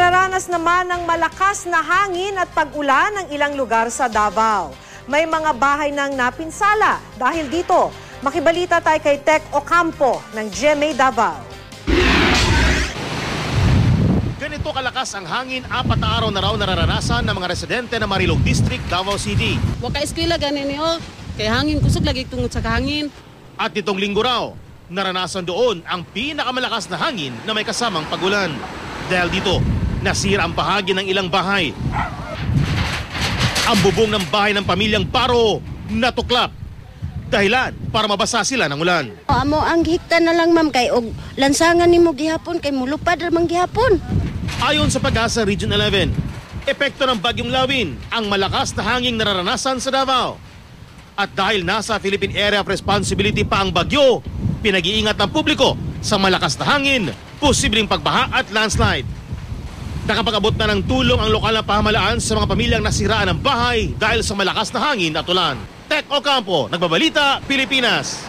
Nararanas naman ng malakas na hangin at pag-ulan ng ilang lugar sa Davao. May mga bahay nang napinsala dahil dito. Makibalita tayo kay Tech Ocampo ng GMA Davao. Ganito kalakas ang hangin, 4 na araw na raw nararanasan ng mga residente ng Marilog District, Davao City. Wa ka eskwela ganin niyo, kay hangin kusog lagi tungod sa kahangin. At nitong linggo raw, naranasan doon ang pinakamalakas na hangin na may kasamang pagulan. Dahil dito, nasira ang bahagi ng ilang bahay. Ang bubong ng bahay ng pamilyang Baro natuklap. Dahilan para mabasa sila ng ulan. Amo ang hikta na lang ma'am kay og lansangan nimo gihapon kay mulupad ramang gihapon. Ayon sa Pag-asa Region 11, epekto ng Bagyong Lawin ang malakas na hanging nararanasan sa Davao. At dahil nasa Philippine Area of Responsibility pa ang bagyo, pinag-iingat ng publiko sa malakas na hangin, posibleng pagbaha at landslide. Nakapag-abot na ng tulong ang lokal na pamahalaan sa mga pamilyang nasiraan ng bahay dahil sa malakas na hangin at ulan. Tech Ocampo, Nagbabalita, Pilipinas.